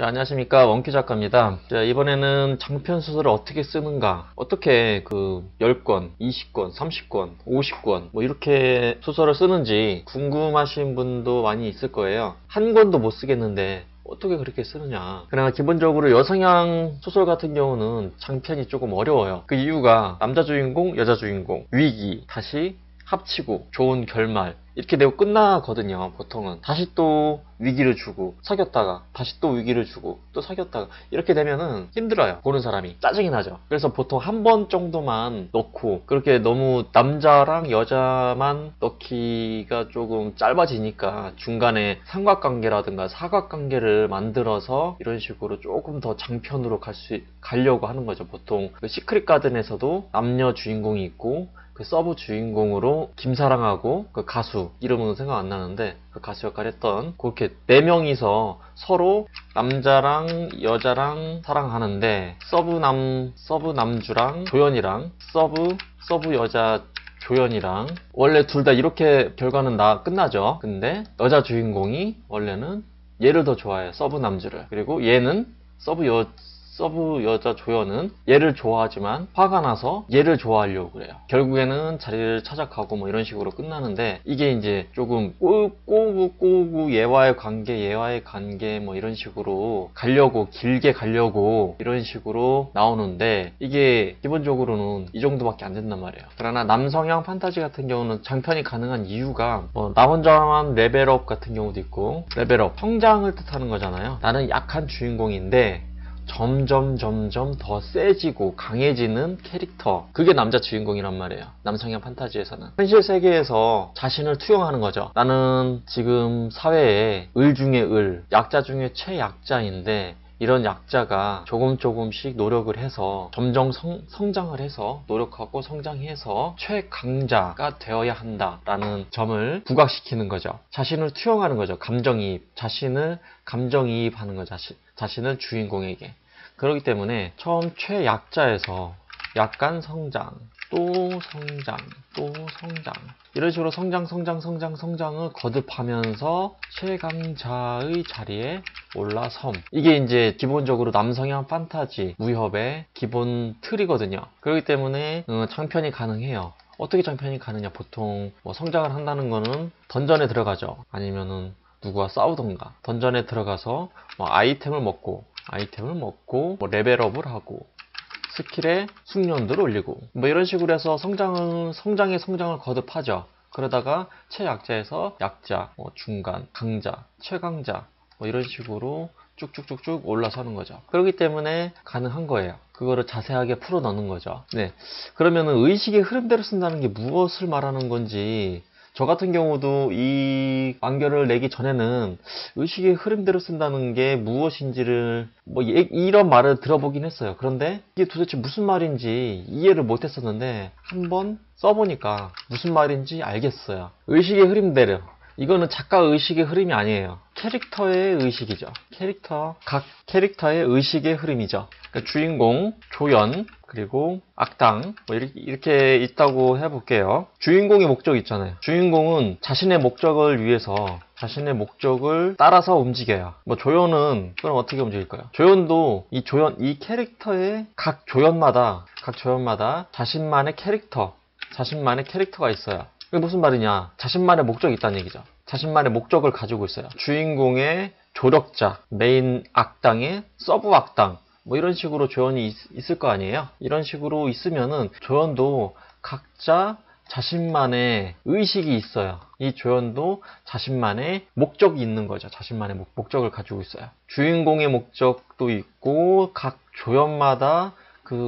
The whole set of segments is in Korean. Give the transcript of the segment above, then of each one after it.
자, 안녕하십니까. 원키 작가입니다. 자, 이번에는 장편 소설을 어떻게 쓰는가, 어떻게 10권, 20권, 30권, 50권 뭐 이렇게 소설을 쓰는지 궁금하신 분도 많이 있을 거예요. 한 권도 못 쓰겠는데 어떻게 그렇게 쓰느냐. 그러나 기본적으로 여성향 소설 같은 경우는 장편이 조금 어려워요. 그 이유가 남자 주인공, 여자 주인공, 위기, 다시 합치고 좋은 결말 이렇게 되고 끝나거든요. 보통은 다시 또 위기를 주고 사귀었다가 다시 또 위기를 주고 또 사귀었다가 이렇게 되면은 힘들어요. 보는 사람이 짜증이 나죠. 그래서 보통 한 번 정도만 넣고, 그렇게 너무 남자랑 여자만 넣기가 조금 짧아지니까 중간에 삼각관계라든가 사각관계를 만들어서 이런 식으로 조금 더 장편으로 가려고 하는 거죠. 보통 그 시크릿 가든에서도 남녀 주인공이 있고 그 서브 주인공으로 김사랑하고 그 가수 이름은 생각 안 나는데 그 가수 역할 했던 그렇게 4명이서 서로 남자랑 여자랑 사랑하는데 서브 남주랑 조연이랑 서브 여자 조연이랑 원래 둘 다 이렇게 결과는 끝나죠. 근데 여자 주인공이 원래는 얘를 더 좋아해요. 서브 남주를. 그리고 얘는 서브 여자 조연은 얘를 좋아하지만 화가 나서 얘를 좋아하려고 그래요. 결국에는 자리를 찾아가고 뭐 이런 식으로 끝나는데, 이게 이제 조금 꼬고 얘와의 관계 뭐 이런 식으로 길게 가려고 이런 식으로 나오는데, 이게 기본적으로는 이 정도밖에 안 된단 말이에요. 그러나 남성향 판타지 같은 경우는 장편이 가능한 이유가 나 혼자만 레벨업 같은 경우도 있고, 레벨업 성장을 뜻하는 거잖아요. 나는 약한 주인공인데 점점 더 세지고 강해지는 캐릭터, 그게 남자 주인공이란 말이에요. 남성향 판타지에서는 현실 세계에서 자신을 투영하는 거죠. 나는 지금 사회에 을 중에 약자 중에 최약자인데, 이런 약자가 조금씩 노력을 해서 점점 성장을 해서 노력하고 성장해서 최강자가 되어야 한다라는 점을 부각시키는 거죠. 자신을 투영하는 거죠. 자신을 감정이입하는 거죠. 자신을 주인공에게. 그렇기 때문에 처음 최약자에서 약간 성장, 또 성장, 이런 식으로 성장을 거듭하면서 최강자의 자리에 올라섬. 이게 이제 기본적으로 남성향 판타지 무협의 기본 틀이거든요. 그렇기 때문에 장편이 가능해요. 어떻게 장편이 가느냐. 보통 성장을 한다는 거는 던전에 들어가죠. 아니면은 누구와 싸우던가 던전에 들어가서 아이템을 먹고 레벨업을 하고 스킬에 숙련도를 올리고 이런 식으로 해서 성장의 성장을 거듭하죠. 그러다가 최약자에서 약자, 중간, 강자, 최강자 이런 식으로 쭉쭉쭉쭉 올라서는 거죠. 그렇기 때문에 가능한 거예요. 그거를 자세하게 풀어 넣는 거죠. 네. 그러면은 의식의 흐름대로 쓴다는 게 무엇을 말하는 건지, 저 같은 경우도 이 완결을 내기 전에는 의식의 흐름대로 쓴다는 게 무엇인지를 이런 말을 들어보긴 했어요. 그런데 이게 도대체 무슨 말인지 이해를 못했었는데 한번 써보니까 무슨 말인지 알겠어요. 의식의 흐름대로, 이거는 작가 의식의 흐름이 아니에요. 캐릭터의 의식이죠. 각 캐릭터의 의식의 흐름이죠. 그러니까 주인공, 조연, 그리고 악당 이렇게 있다고 해볼게요. 주인공의 목적 있잖아요. 주인공은 자신의 목적을 위해서 자신의 목적을 따라서 움직여요. 조연은 그럼 어떻게 움직일까요? 조연도 이 캐릭터의 각 조연마다 자신만의 캐릭터가 있어요. 그게 무슨 말이냐? 자신만의 목적이 있다는 얘기죠. 자신만의 목적을 가지고 있어요. 주인공의 조력자, 메인 악당의 서브 악당 이런 식으로 조연이 있을 거 아니에요? 이런 식으로 있으면은 조연도 각자 자신만의 의식이 있어요. 이 조연도 자신만의 목적이 있는 거죠. 자신만의 목적을 가지고 있어요. 주인공의 목적도 있고 각 조연마다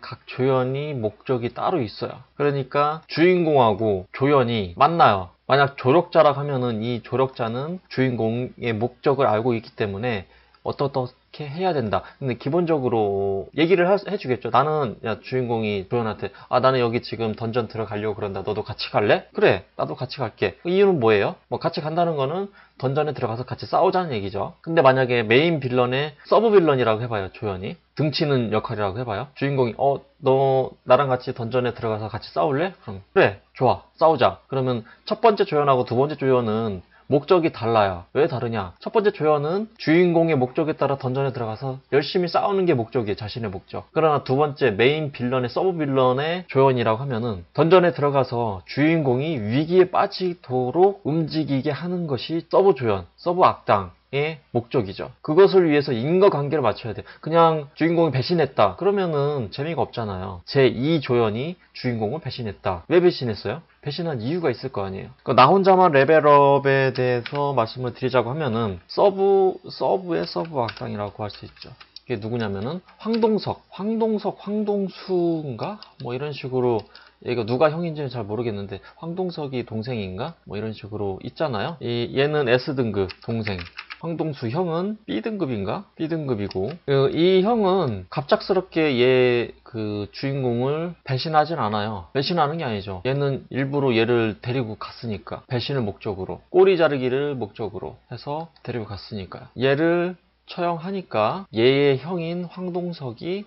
각 조연이 목적이 따로 있어요. 그러니까 주인공하고 조연이 만나요. 만약 조력자라 하면은 이 조력자는 주인공의 목적을 알고 있기 때문에 어떻게 해야 된다. 근데 기본적으로 얘기를 해주겠죠. 나는 주인공이 조연한테 나는 여기 지금 던전 들어가려고 그런다. 너도 같이 갈래? 그래, 나도 같이 갈게. 이유는 뭐예요? 같이 간다는 거는 던전에 들어가서 같이 싸우자는 얘기죠. 근데 만약에 메인 빌런의 서브 빌런이라고 해봐요. 조연이 등치는 역할이라고 해봐요. 주인공이 너 나랑 같이 던전에 들어가서 같이 싸울래? 그럼 그래, 좋아, 싸우자. 그러면 첫 번째 조연하고 두 번째 조연은 목적이 달라요. 왜 다르냐? 첫 번째 조연은 주인공의 목적에 따라 던전에 들어가서 열심히 싸우는 게 목적이에요. 자신의 목적. 그러나 두 번째 메인 빌런의 서브 빌런의 조연이라고 하면은 던전에 들어가서 주인공이 위기에 빠지도록 움직이게 하는 것이 서브 조연, 서브 악당의 목적이죠. 그것을 위해서 인과관계를 맞춰야 돼요. 그냥 주인공이 배신했다. 그러면은 재미가 없잖아요. 제2 조연이 주인공을 배신했다. 왜 배신했어요? 배신한 이유가 있을 거 아니에요. 나 혼자만 레벨업에 대해서 말씀을 드리자고 하면은 서브의 서브 악당이라고 할 수 있죠. 이게 누구냐면은 황동수인가? 뭐 이런 식으로 얘가 누가 형인지는 잘 모르겠는데 황동석이 동생인가? 뭐 이런 식으로 있잖아요. 얘는 S등급 동생. 황동수 형은 B등급인가? B등급이고 이 형은 갑작스럽게 얘 그 주인공을 배신하진 않아요. 배신하는 게 아니죠. 얘는 일부러 얘를 데리고 갔으니까 배신을 목적으로 꼬리 자르기를 목적으로 해서 데리고 갔으니까요. 얘를 처형하니까 얘의 형인 황동석이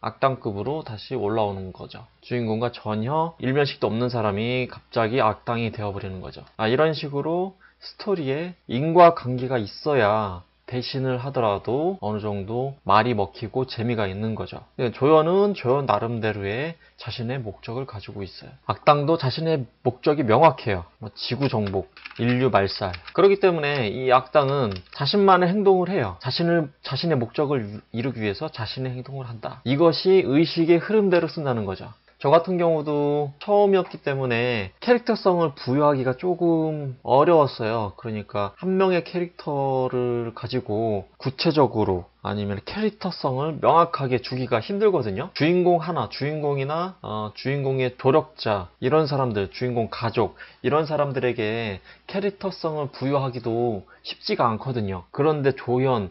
악당급으로 다시 올라오는 거죠. 주인공과 전혀 일면식도 없는 사람이 갑자기 악당이 되어버리는 거죠. 이런 식으로 스토리에 인과관계가 있어야 배신을 하더라도 어느 정도 말이 먹히고 재미가 있는 거죠. 조연은 조연 나름대로의 자신의 목적을 가지고 있어요. 악당도 자신의 목적이 명확해요. 지구 정복, 인류 말살. 그렇기 때문에 이 악당은 자신만의 행동을 해요. 자신의 목적을 이루기 위해서 자신의 행동을 한다. 이것이 의식의 흐름대로 쓴다는 거죠. 저 같은 경우도 처음이었기 때문에 캐릭터성을 부여하기가 조금 어려웠어요. 그러니까 한 명의 캐릭터를 가지고 구체적으로 아니면 캐릭터성을 명확하게 주기가 힘들거든요. 주인공 하나, 주인공이나 주인공의 조력자 이런 사람들, 주인공 가족 이런 사람들에게 캐릭터성을 부여하기도 쉽지가 않거든요. 그런데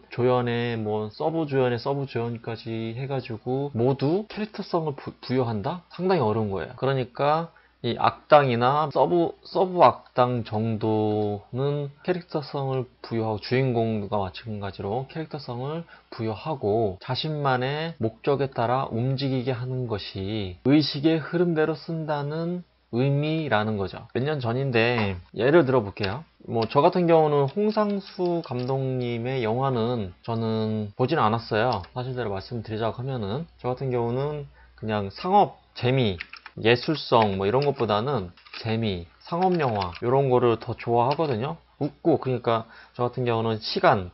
조연의 뭐 서브 조연까지 해가지고 모두 캐릭터성을 부여한다? 상당히 어려운 거예요. 그러니까 이 악당이나 서브 악당 정도는 캐릭터성을 부여하고 주인공과 마찬가지로 캐릭터성을 부여하고 자신만의 목적에 따라 움직이게 하는 것이 의식의 흐름대로 쓴다는 의미라는 거죠. 몇 년 전인데 예를 들어 볼게요. 저 같은 경우는 홍상수 감독님의 영화는 저는 보진 않았어요. 사실대로 말씀드리자고 하면은 저 같은 경우는 그냥 상업, 재미, 예술성 이런 것보다는 재미, 상업영화 이런 거를 더 좋아하거든요. 웃고 그러니까 저 같은 경우는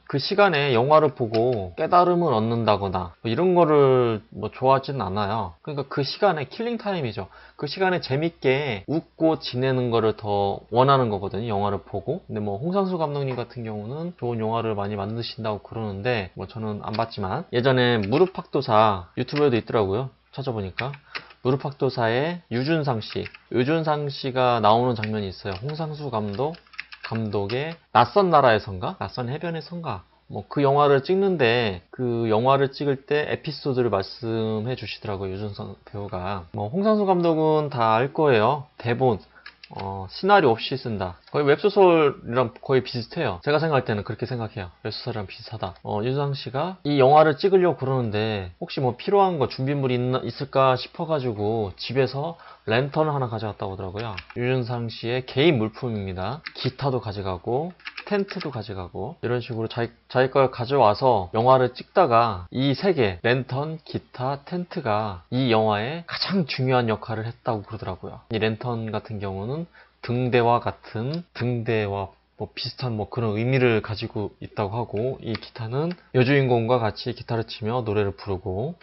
그 시간에 영화를 보고 깨달음을 얻는다거나 이런 거를 좋아하지는 않아요. 그러니까 그 시간에 킬링타임이죠. 그 시간에 재밌게 웃고 지내는 거를 더 원하는 거거든요. 영화를 보고. 근데 홍상수 감독님 같은 경우는 좋은 영화를 많이 만드신다고 그러는데 저는 안 봤지만 예전에 무릎팍도사 유튜브에도 있더라고요. 찾아보니까 무릎팍도사의 유준상 씨가 나오는 장면이 있어요. 홍상수 감독의 낯선 나라에선가? 낯선 해변에선가? 그 영화를 찍는데 그 영화를 찍을 때 에피소드를 말씀해 주시더라고요. 유준상 배우가. 홍상수 감독은 다 알 거예요. 대본. 시나리오 없이 쓴다. 거의 웹소설이랑 거의 비슷해요. 제가 생각할 때는 그렇게 생각해요. 웹소설이랑 비슷하다. 유상 씨가 이 영화를 찍으려고 그러는데 혹시 필요한 거 준비물이 있을까 싶어가지고 집에서 랜턴을 하나 가져갔다고 하더라고요. 유준상 씨의 개인 물품입니다. 기타도 가져가고 텐트도 가져가고 이런 식으로 자기 걸 가져와서 영화를 찍다가 이 세 개 랜턴, 기타, 텐트가 이 영화에 가장 중요한 역할을 했다고 그러더라고요. 이 랜턴 같은 경우는 등대와 비슷한 그런 의미를 가지고 있다고 하고 이 기타는 여주인공과 같이 기타를 치며 노래를 부르고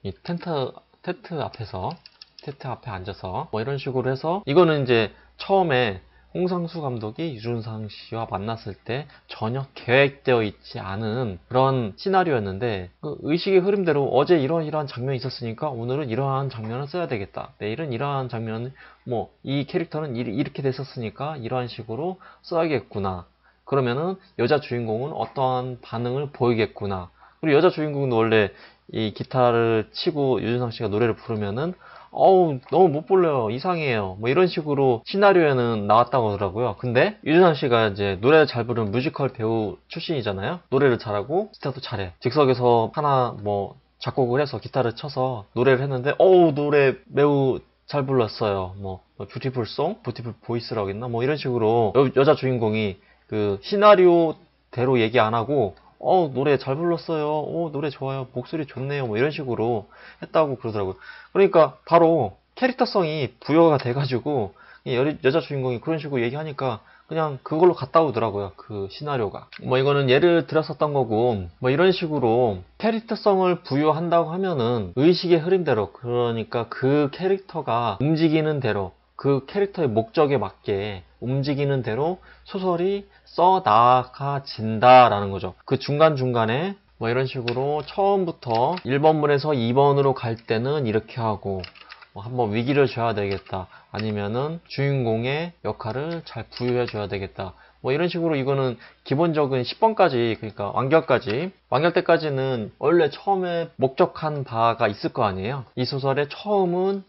이 텐트 앞에 앉아서 이런 식으로 해서 이거는 이제 처음에 홍상수 감독이 유준상 씨와 만났을 때 전혀 계획되어 있지 않은 그런 시나리오였는데 그 의식의 흐름대로 어제 이러한 장면이 있었으니까 오늘은 이러한 장면을 써야 되겠다. 내일은 이러한 장면은 이 캐릭터는 이렇게 됐었으니까 이러한 식으로 써야겠구나. 그러면은 여자 주인공은 어떠한 반응을 보이겠구나. 그리고 여자 주인공은 원래 이 기타를 치고 유준상 씨가 노래를 부르면은 너무 못 불러요. 이상해요. 이런 식으로 시나리오에는 나왔다고 하더라고요. 근데 유준상 씨가 이제 노래 잘 부르는 뮤지컬 배우 출신이잖아요. 노래를 잘하고 기타도 잘해. 즉석에서 하나 작곡을 해서 기타를 쳐서 노래를 했는데 노래 매우 잘 불렀어요. 뷰티풀 보이스라고 했나? 이런 식으로 여자 주인공이 그 시나리오대로 얘기 안 하고 노래 잘 불렀어요. 노래 좋아요. 목소리 좋네요. 뭐 이런 식으로 했다고 그러더라고요. 그러니까 바로 캐릭터성이 부여가 돼가지고 이 여자 주인공이 그런 식으로 얘기하니까 그냥 그걸로 갔다 오더라고요. 그 시나리오가. 뭐 이거는 예를 들었었던 거고, 뭐 이런 식으로 캐릭터성을 부여한다고 하면은 의식의 흐름대로, 그러니까 그 캐릭터가 움직이는 대로, 그 캐릭터의 목적에 맞게 움직이는 대로 소설이 써 나가진다라는 거죠. 그 중간중간에 뭐 이런 식으로 처음부터 1번문에서 2번으로 갈 때는 이렇게 하고, 한번 위기를 줘야 되겠다. 아니면은 주인공의 역할을 잘 부여해 줘야 되겠다. 뭐 이런 식으로 이거는 기본적인 10번까지, 그러니까 완결 때까지는 원래 처음에 목적한 바가 있을 거 아니에요. 이 소설의 처음은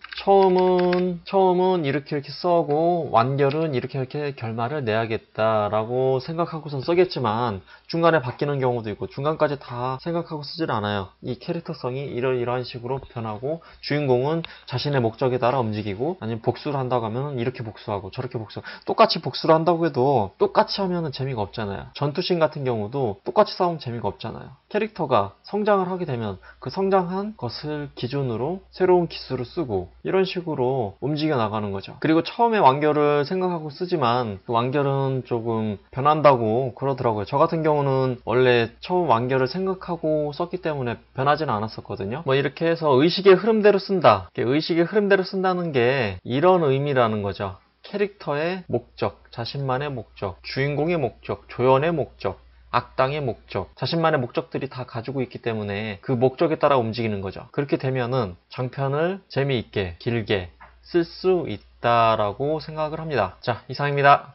이렇게 써고 완결은 이렇게 결말을 내야겠다라고 생각하고선 쓰겠지만 중간에 바뀌는 경우도 있고 중간까지 다 생각하고 쓰질 않아요. 이 캐릭터성이 이러한 식으로 변하고 주인공은 자신의 목적에 따라 움직이고, 아니면 복수를 한다고 하면 이렇게 복수하고 저렇게 복수하고, 똑같이 복수를 한다고 해도 똑같이 하면 재미가 없잖아요. 전투씬 같은 경우도 똑같이 싸우면 재미가 없잖아요. 캐릭터가 성장을 하게 되면 그 성장한 것을 기준으로 새로운 기술을 쓰고 이런 식으로 움직여 나가는 거죠. 그리고 처음에 완결을 생각하고 쓰지만 그 완결은 조금 변한다고 그러더라고요. 저 같은 경우는 원래 처음 완결을 생각하고 썼기 때문에 변하지는 않았었거든요. 뭐 이렇게 해서 의식의 흐름대로 쓴다. 의식의 흐름대로 쓴다는 게 이런 의미라는 거죠. 캐릭터의 목적, 자신만의 목적, 주인공의 목적, 조연의 목적, 악당의 목적, 자신만의 목적들이 다 가지고 있기 때문에 그 목적에 따라 움직이는 거죠. 그렇게 되면은 장편을 재미있게 길게 쓸 수 있다라고 생각을 합니다. 자, 이상입니다.